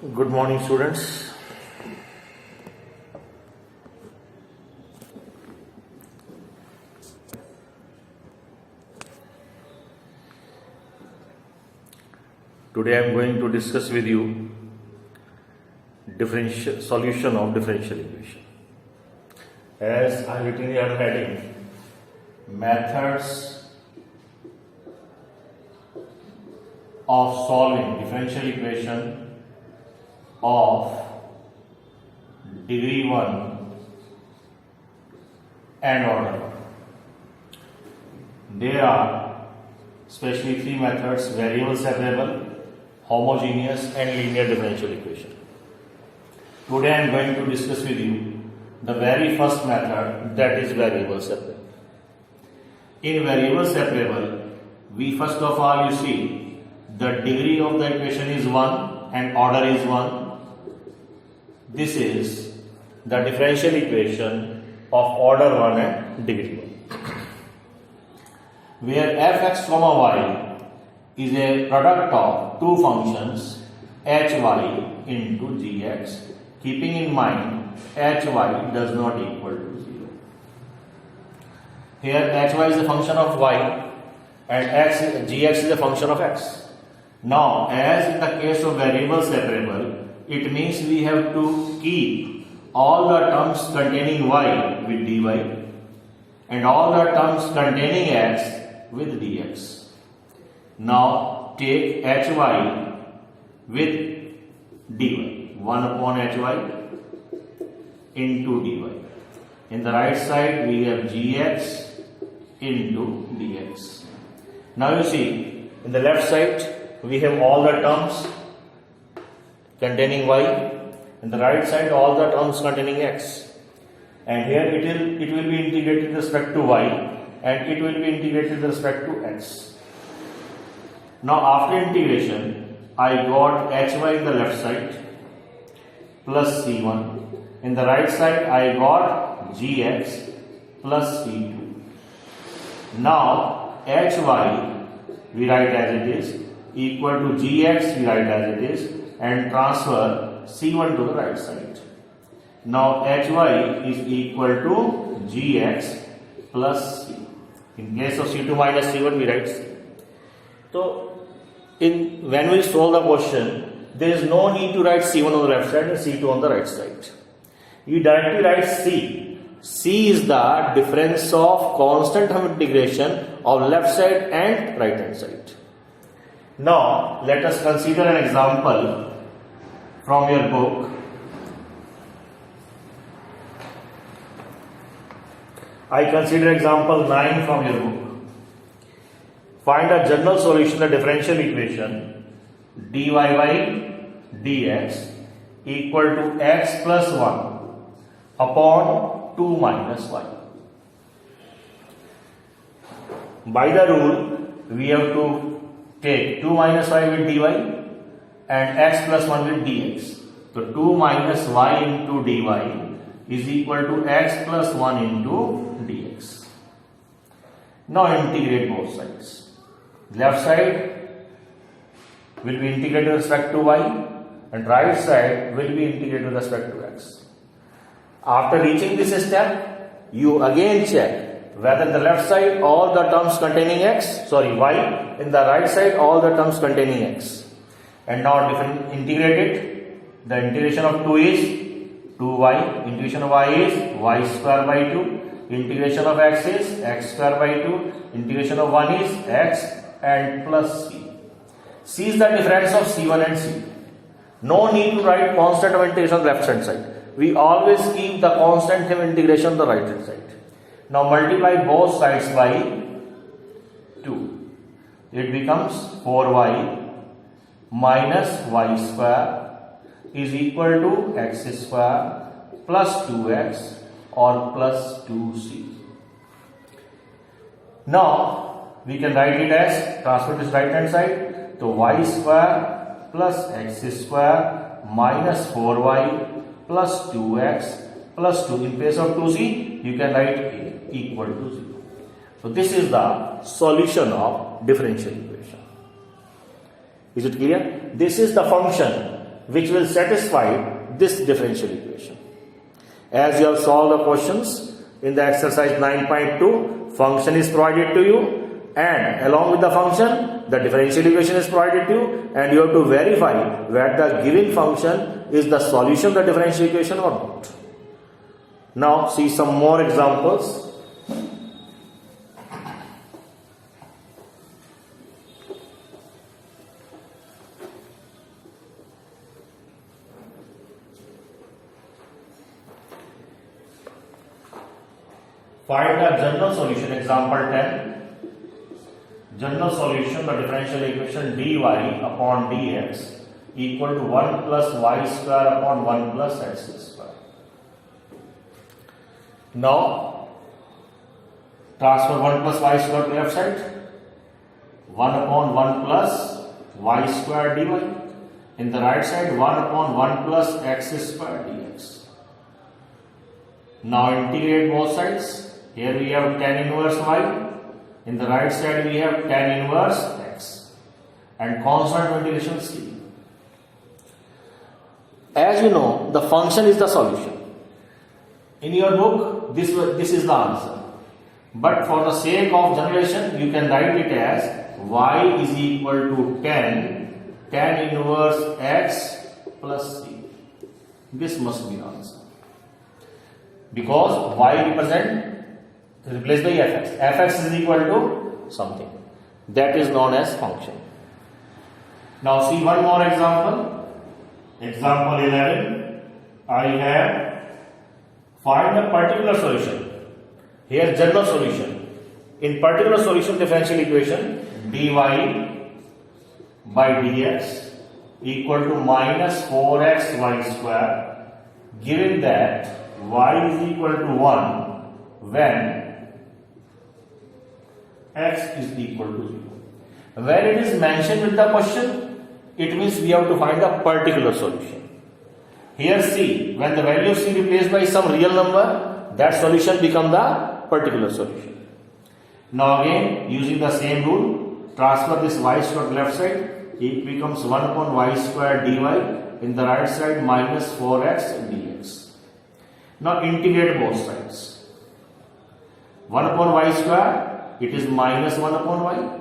Good morning, students. Today I am going to discuss with you solution of differential equation. As I written here heading, methods of solving differential equation of degree 1 and order 1. There are specially three methods: variable separable, homogeneous and linear differential equation. Today I am going to discuss with you the very first method, that is variable separable. In variable separable, we first of all you see the degree of the equation is 1 and order is 1. This is the differential equation of order 1 and degree 1, where fx comma y is a product of two functions hy into gx, keeping in mind hy does not equal to 0. Here hy is a function of y and gx is a function of x. Now, as in the case of variable separable, it means we have to keep all the terms containing y with dy and all the terms containing x with dx. Now take hy with dy, 1 upon hy into dy. In the right side we have gx into dx. Now you see, in the left side we have all the terms containing y, and the right side all the terms containing x, and here it will be integrated with respect to y and it will be integrated with respect to x. Now after integration I got hy in the left side plus c1, in the right side I got gx plus c2. Now hy we write as it is, equal to gx we write as it is, and transfer c1 to the right side. Now hy is equal to gx plus c. In case of c2 minus c1 we write c. So when we solve the question, there is no need to write c1 on the left side and c2 on the right side. You directly write c. C is the difference of constant of integration of left side and right hand side. Now let us consider an example from your book. I consider example 9 from your book. Find a general solution of differential equation dy by dx equal to x plus 1 upon 2 minus y. By the rule, we have to take 2 minus y with dy and x plus 1 with dx. So 2 minus y into dy is equal to x plus 1 into dx. Now integrate both sides. Left side will be integrated with respect to y and right side will be integrated with respect to x. After reaching this step, you again check whether in the left side all the terms containing y, in the right side all the terms containing x. And now integrate it. The integration of 2 is 2y, integration of y is y square by 2, integration of x is x square by 2, integration of 1 is x and plus c. C is the difference of c1 and c. No need to write constant of integration on the left hand side. We always keep the constant of integration on the right hand side. Now multiply both sides by 2. It becomes 4y minus y square is equal to x square plus 2x or plus 2c. Now we can write it as, transfer this right hand side, so y square plus x square minus 4y plus 2x plus 2. In place of 2c, you can write a equal to 0. So this is the solution of differential equation. Is it clear? This is the function which will satisfy this differential equation. As you have solved the questions in the exercise 9.2, function is provided to you, and along with the function, the differential equation is provided to you, and you have to verify whether the given function is the solution of the differential equation or not. Now see some more examples. Find the general solution, example 10. General solution, the differential equation dy upon dx equal to 1 plus y square upon 1 plus x square. Now, transfer 1 plus y square to left side. 1 upon 1 plus y square dy. In the right side, 1 upon 1 plus x square dx. Now integrate both sides. Here we have tan inverse y. In the right side we have tan inverse x. And constant integration c. As you know, the function is the solution. In your book, this is the answer. But for the sake of generalization, you can write it as y is equal to tan inverse x plus c. This must be the answer. Because y replaced by fx. Fx is equal to something. That is known as function. Now see one more example. Example 11. I have find a particular solution. Here general solution. In particular solution differential equation dy by dx equal to minus 4x y square, given that y is equal to 1 when x is equal to 0. When it is mentioned with the question, it means we have to find a particular solution. Here c, when the value of c replaced by some real number, that solution becomes the particular solution. Now again, using the same rule, transfer this y square to left side, it becomes 1 upon y square dy, in the right side minus 4x dx. Now integrate both sides. 1 upon y square, it is minus 1 upon y,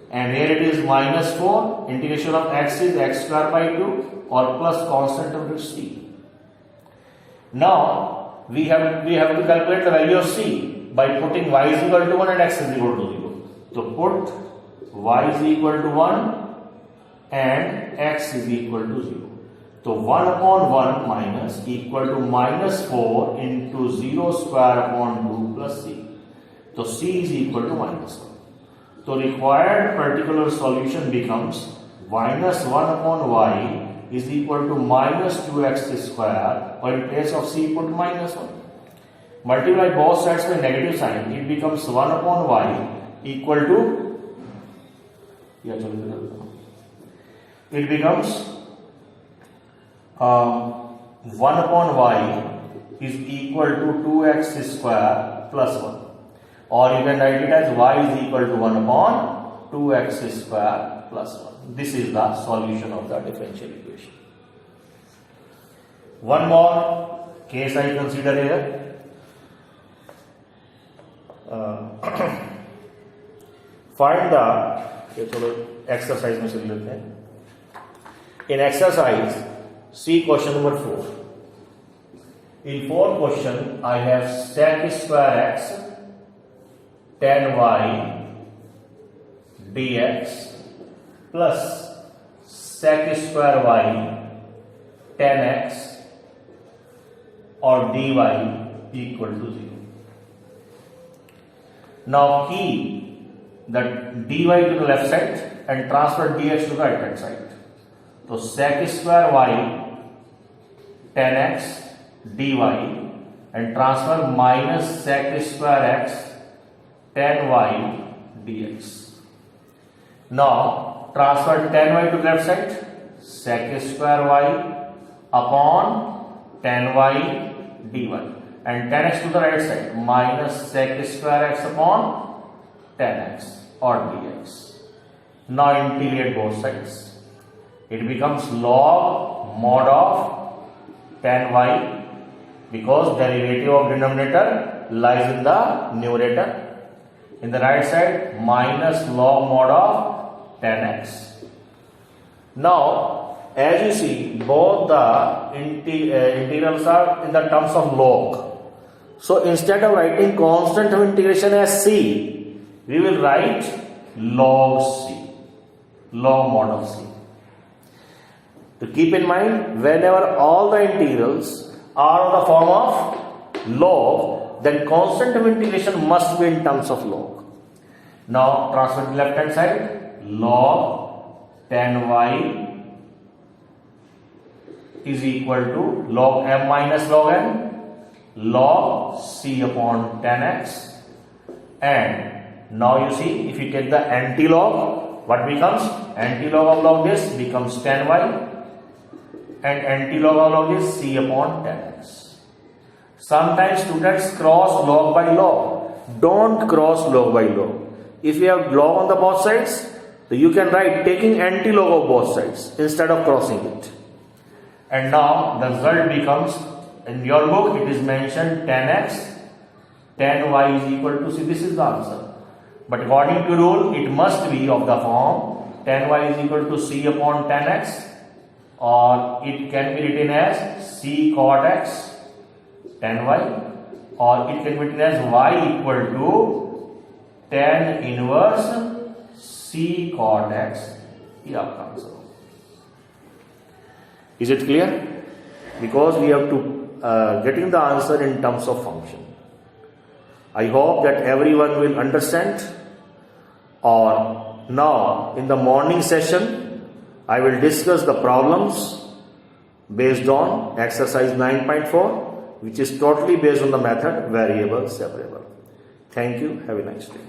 and here it is minus 4, integration of x is x square by 2 or plus constant of c. Now we have to calculate the value of c by putting y is equal to 1 and x is equal to 0. So put y is equal to 1 and x is equal to 0. So 1 upon 1 minus equal to minus 4 into 0 square upon 2 plus c. So c is equal to minus 1. So required particular solution becomes minus 1 upon y is equal to minus 2x square, or in place of c put minus 1. Multiply both sides by negative sign, it becomes 1 upon y equal to, it becomes 1 upon y is equal to 2x square plus 1. Or you can write it as y is equal to 1 upon 2x square plus 1. This is the solution of the differential equation. One more case I consider here. Find the exercise में चल लेते हैं. In exercise, see question number 4. In 4th question, I have sec square x tan y dx plus sec square y tan x or dy equal to 0. Now keep the dy to the left side and transfer dx to the right hand side. So sec square y tan x dy and transfer minus sec square x tan y dx. Now transfer tan y to the left side, sec square y upon tan y dy, and tan x to the right side minus sec square x upon tan x or dx. Now integrate both sides. it becomes log mod of tan y, because derivative of denominator lies in the numerator. In the right side, minus log mod of tan x. Now, as you see, both the integrals are in the terms of log. So, instead of writing constant of integration as c, we will write log c, log mod of c. To keep in mind, whenever all the integrals are in the form of log, then constant of integration must be in terms of log. Now, transfer to the left hand side, log tan y is equal to log m minus log n, log c upon tan x, and now you see, if you take the anti-log, what becomes? Anti-log of log this becomes tan y, and anti-log of log is c upon tan x. Sometimes students cross log by log. Don't cross log by log. If you have log on the both sides, you can write taking anti-log of both sides instead of crossing it. And now the result becomes, in your book it is mentioned tan x, tan y is equal to c. This is the answer. But according to rule, it must be of the form tan y is equal to c upon tan x, or it can be written as c cot x tan y, or it can be written as y equal to tan inverse c cot x. ये आपका answer हो. Is it clear? Because we have to getting the answer in terms of function. I hope that everyone will understand. Or now in the morning session, I will discuss the problems based on exercise 9.4, which is totally based on the method variable separable. Thank you. Have a nice day.